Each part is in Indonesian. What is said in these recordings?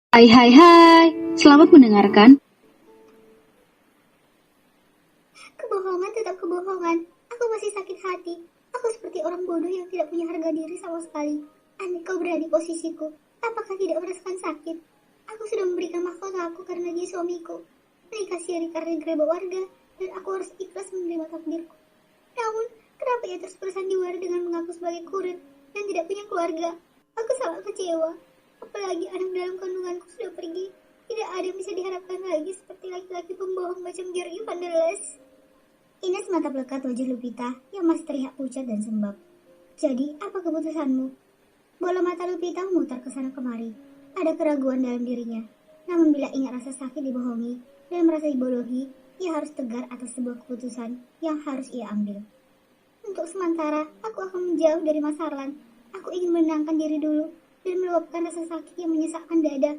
Hai, selamat mendengarkan. Kebohongan tetap kebohongan. Aku masih sakit hati. Aku seperti orang bodoh yang tidak punya harga diri sama sekali. Andai kau berada di posisiku, apakah tidak merasakan sakit? Aku sudah memberikan mahkota aku karena dia suamiku. Menikah siri karena gereba warga, dan aku harus ikhlas menerima takdirku. Namun, kenapa ia terus bersandiwara dengan mengaku sebagai kurir dan tidak punya keluarga? Aku sangat kecewa. Apalagi anak dalam kandunganku sudah pergi. Tidak ada yang bisa diharapkan lagi seperti laki-laki pembohong macam Georgie Van der Les. Ines mata pelekat wajah Lupita yang masih terlihat pucat dan sembab. Jadi, apa keputusanmu? Bola mata Lupita memutar ke sana kemari. Ada keraguan dalam dirinya. Namun bila ingat rasa sakit dibohongi dan merasa dibodohi, ia harus tegar atas sebuah keputusan yang harus ia ambil. Untuk sementara, aku akan menjauh dari Mas Harlan. Aku ingin menenangkan diri dulu dan meluapkan rasa sakit yang menyesakkan dada.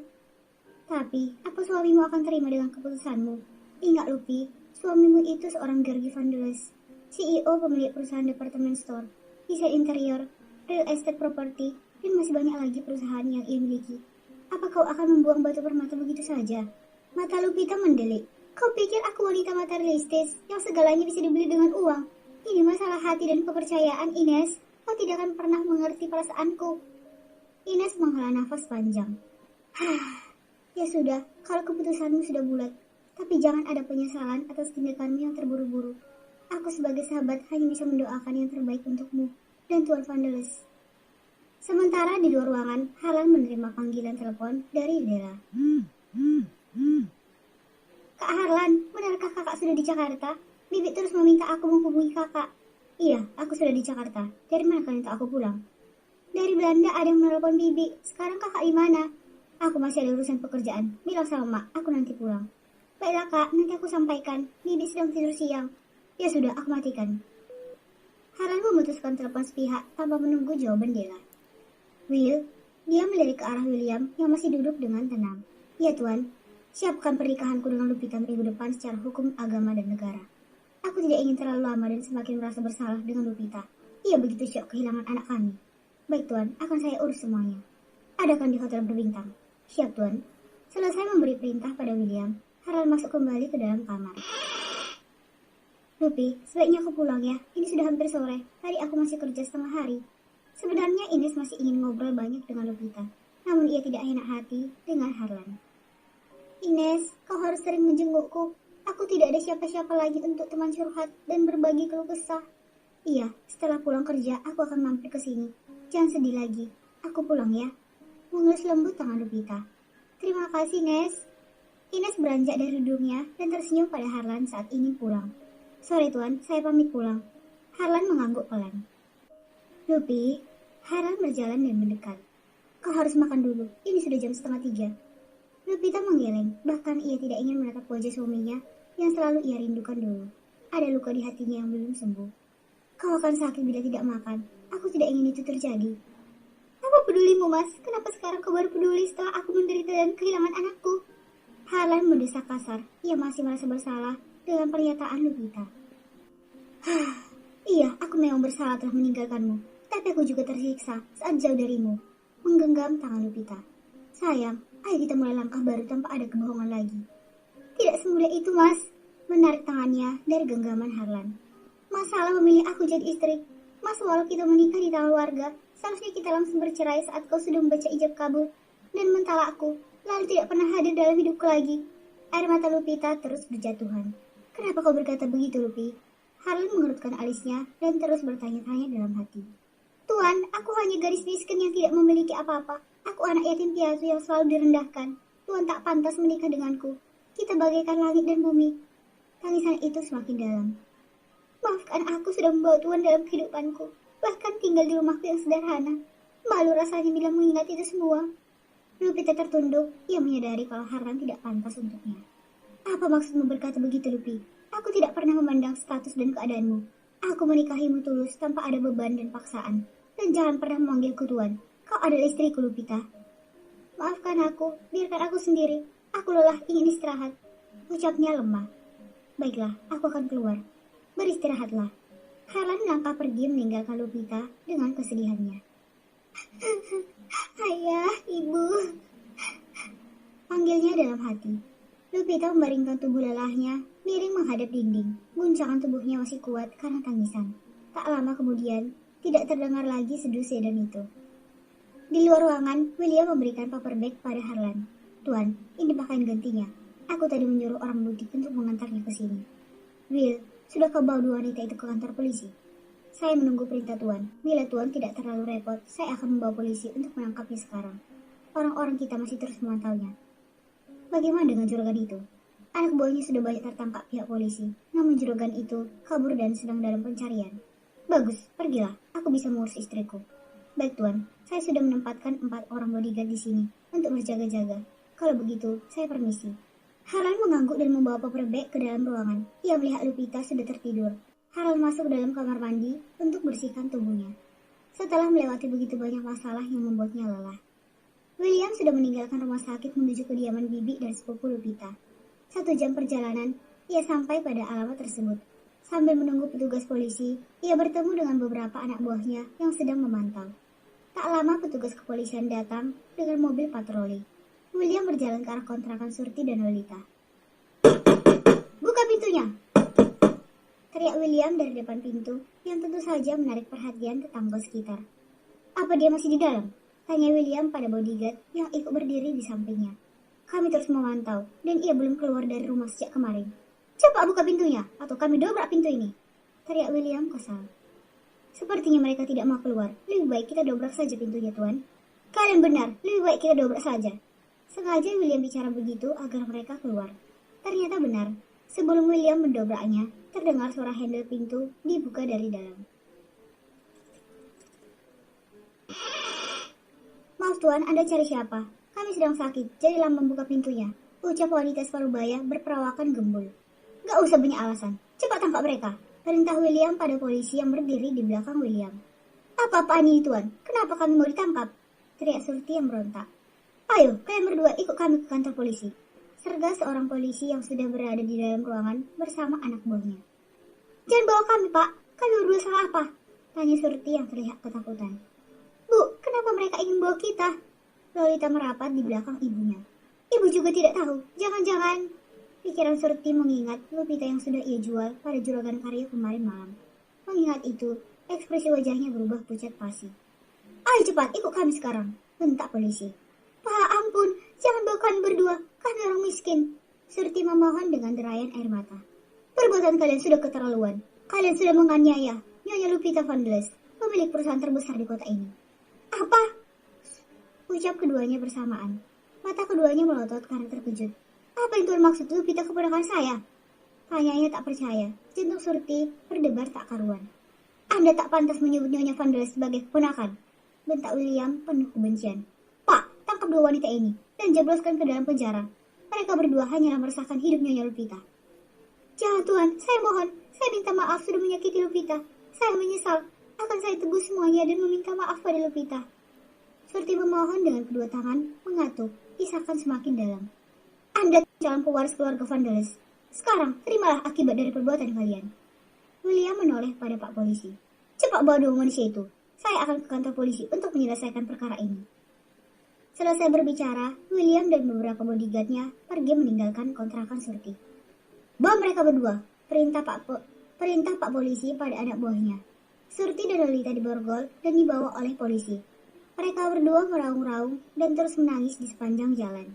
Tapi, apa suamimu akan terima dengan keputusanmu? Ingat Lupi, suamimu itu seorang Georgie Van der Les, CEO pemilik perusahaan departemen store, desain interior, real estate property, dan masih banyak lagi perusahaan yang ia miliki. Apa kau akan membuang batu permata begitu saja? Mata Lupita mendelik. Kau pikir aku wanita materialistis yang segalanya bisa dibeli dengan uang? Ini masalah hati dan kepercayaan, Ines. Kau tidak akan pernah mengerti perasaanku. Ines menghela nafas panjang. Ya sudah, kalau keputusanmu sudah bulat. Tapi jangan ada penyesalan atas tindakanmu yang terburu-buru. Aku sebagai sahabat hanya bisa mendoakan yang terbaik untukmu dan Tuan Van der Les. Sementara di luar ruangan, Harlan menerima panggilan telepon dari Dela. Kak Harlan, benarkah kakak sudah di Jakarta? Bibi terus meminta aku menghubungi kakak. Iya, aku sudah di Jakarta. Dari mana kalian tahu aku pulang? Dari Belanda ada yang menelpon Bibi. Sekarang kakak di mana? Aku masih ada urusan pekerjaan. Bilang sama Mak, aku nanti pulang. Baiklah kak, nanti aku sampaikan. Bibi sedang tidur siang. Ya sudah, aku matikan. Harlan memutuskan telepon sepihak tanpa menunggu jawaban Dela. Will, dia melirik ke arah William yang masih duduk dengan tenang. Ya tuan, siapkan pernikahanku dengan Lupita minggu depan secara hukum, agama, dan negara. Aku tidak ingin terlalu lama dan semakin merasa bersalah dengan Lupita. Ia begitu syok kehilangan anak kami. Baik tuan, akan saya urus semuanya. Adakan di hotel berbintang. Siap tuan. Selesai memberi perintah pada William, Harlan masuk kembali ke dalam kamar. Lupi, sebaiknya aku pulang ya. Ini sudah hampir sore. Tadi aku masih kerja setengah hari. Sebenarnya Ines masih ingin ngobrol banyak dengan Lupita, namun ia tidak enak hati dengan Harlan. Ines, kau harus sering menjengukku. Aku tidak ada siapa-siapa lagi untuk teman curhat dan berbagi keluh kesah. Iya, setelah pulang kerja, aku akan mampir ke sini. Jangan sedih lagi. Aku pulang ya. Mengelus lembut tangan Lupita. Terima kasih, Nes. Ines beranjak dari duduknya dan tersenyum pada Harlan saat ingin pulang. Sore tuan, saya pamit pulang. Harlan mengangguk pelan. Lupi, Harlan berjalan dan mendekat. Kau harus makan dulu, ini sudah jam 2:30. Lupita menggeleng, bahkan ia tidak ingin menatap wajah suaminya yang selalu ia rindukan dulu. Ada luka di hatinya yang belum sembuh. Kau akan sakit bila tidak makan. Aku tidak ingin itu terjadi. Apa pedulimu, Mas? Kenapa sekarang kau baru peduli setelah aku menderita dan kehilangan anakku? Harlan mendesak kasar. Ia masih merasa bersalah dengan pernyataan Lupita. Iya, aku memang bersalah telah meninggalkanmu. Tapi aku juga tersiksa saat jauh darimu. Menggenggam tangan Lupita. Sayang, ayo kita mulai langkah baru tanpa ada kebohongan lagi. Tidak semudah itu, Mas. Menarik tangannya dari genggaman Harlan. Masalah memilih aku jadi istri. Mas, walau kita menikah di tangan warga, seharusnya kita langsung bercerai saat kau sudah membaca ijab kabul dan mentalakku, lalu tidak pernah hadir dalam hidupku lagi. Air mata Lupita terus berjatuhan. Kenapa kau berkata begitu, Lupi? Harlan mengerutkan alisnya dan terus bertanya-tanya dalam hati. Tuan, aku hanya gadis miskin yang tidak memiliki apa-apa. Aku anak yatim piatu yang selalu direndahkan. Tuan tak pantas menikah denganku. Kita bagaikan langit dan bumi. Tangisan itu semakin dalam. Maafkan aku sudah membawa Tuan dalam kehidupanku. Bahkan tinggal di rumahku yang sederhana. Malu rasanya bila mengingat itu semua. Lupita tertunduk. Ia menyadari kalau Harlan tidak pantas untuknya. Apa maksudmu berkata begitu, Lupi? Aku tidak pernah memandang status dan keadaanmu. Aku menikahimu tulus tanpa ada beban dan paksaan. Dan jangan pernah memanggilku Tuan. Kau adalah istriku, Lupita. Maafkan aku, biarkan aku sendiri. Aku lelah, ingin istirahat. Ucapnya lemah. Baiklah, aku akan keluar. Beristirahatlah. Harlan melangkah pergi meninggalkan Lupita dengan kesedihannya. Ayah, ibu. Memanggilnya dalam hati. Lupita membaringkan tubuh lelahnya, miring menghadap dinding. Guncangan tubuhnya masih kuat karena tangisan. Tak lama kemudian, tidak terdengar lagi seduh sedan itu. Di luar ruangan, William memberikan paper bag pada Harlan. Tuan, ini pakaian gantinya. Aku tadi menyuruh orang butik untuk mengantarnya ke sini. Will, sudah kau bawa dua wanita itu ke kantor polisi? Saya menunggu perintah Tuan. Bila Tuan tidak terlalu repot, saya akan membawa polisi untuk menangkapnya sekarang. Orang-orang kita masih terus memantaunya. Bagaimana dengan juragan itu? Anak buahnya sudah banyak tertangkap pihak polisi, namun juragan itu kabur dan sedang dalam pencarian. Bagus, pergilah. Aku bisa mengurus istriku. Baik Tuan, saya sudah menempatkan 4 orang bodyguard di sini untuk berjaga-jaga. Kalau begitu, saya permisi. Harlan mengangguk dan membawa paper bag ke dalam ruangan. Ia melihat Lupita sudah tertidur. Harlan masuk ke dalam kamar mandi untuk bersihkan tubuhnya. Setelah melewati begitu banyak masalah yang membuatnya lelah, William sudah meninggalkan rumah sakit menuju kediaman bibi dan sepupu Lupita. 1 jam perjalanan, ia sampai pada alamat tersebut. Sambil menunggu petugas polisi, ia bertemu dengan beberapa anak buahnya yang sedang memantau. Tak lama petugas kepolisian datang dengan mobil patroli. William berjalan ke arah kontrakan Surti dan Lolita. Buka pintunya! Teriak William dari depan pintu, yang tentu saja menarik perhatian tetangga sekitar. Apa dia masih di dalam? Tanya William pada bodyguard yang ikut berdiri di sampingnya. Kami terus memantau, dan ia belum keluar dari rumah sejak kemarin. Cepat buka pintunya, atau kami dobrak pintu ini. Teriak William kesal. Sepertinya mereka tidak mau keluar. Lebih baik kita dobrak saja pintunya, Tuan. Kalian benar, lebih baik kita dobrak saja. Sengaja William bicara begitu agar mereka keluar. Ternyata benar. Sebelum William mendobraknya, terdengar suara handle pintu dibuka dari dalam. Maaf Tuan, Anda cari siapa? Kami sedang sakit, jadi lambat membuka pintunya. Ucap wanita separuh baya berperawakan gembul. Gak usah banyak alasan, cepat tangkap mereka. Perintah William pada polisi yang berdiri di belakang William. Apa-apaan ini Tuan? Kenapa kami mau ditangkap? Teriak Surti yang berontak. Ayo, kalian berdua ikut kami ke kantor polisi. Serga seorang polisi yang sudah berada di dalam ruangan bersama anak buahnya. Jangan bawa kami, Pak. Kami berdua salah apa? Tanya Surti yang terlihat ketakutan. Bu, kenapa mereka ingin bawa kita? Lolita merapat di belakang ibunya. Ibu juga tidak tahu. Jangan-jangan... Pikiran Surti mengingat Lupita yang sudah ia jual pada juragan karya kemarin malam. Mengingat itu, ekspresi wajahnya berubah pucat pasi. Ayo cepat, ikut kami sekarang. Bentak polisi. Pak, ampun, jangan bawa kami berdua. Kami orang miskin. Surti memohon dengan derayan air mata. Perbuatan kalian sudah keterlaluan. Kalian sudah menganiaya Nyonya Lupita Vandeles, pemilik perusahaan terbesar di kota ini. Apa? Ucap keduanya bersamaan. Mata keduanya melotot karena terkejut. Apa yang Tuan maksud Lupita keponakan saya? Tanyanya tak percaya. Jantung Surti berdebar tak karuan. Anda tak pantas menyebut Nyonya Vandeles sebagai keponakan. Bentak William penuh kebencian. Pak, tangkap 2 wanita ini dan jebloskan ke dalam penjara. Mereka berdua hanyalah meresahkan hidup Nyonya Lupita. Jangan Tuan, saya mohon. Saya minta maaf sudah menyakiti Lupita. Saya menyesal. Akan saya tebus semuanya dan meminta maaf pada Lupita. Surti memohon dengan kedua tangan, mengatuk, isakan semakin dalam. Anda calon pewaris keluarga Vandeles. Sekarang, terimalah akibat dari perbuatan kalian. William menoleh pada Pak Polisi. Cepat bawa 2 manusia itu. Saya akan ke kantor polisi untuk menyelesaikan perkara ini. Selesai berbicara, William dan beberapa bodyguardnya pergi meninggalkan kontrakan Surti. Bawa mereka berdua, perintah Pak Polisi pada anak buahnya. Surti dan Lolita diborgol dan dibawa oleh polisi. Mereka berdua meraung-raung dan terus menangis di sepanjang jalan.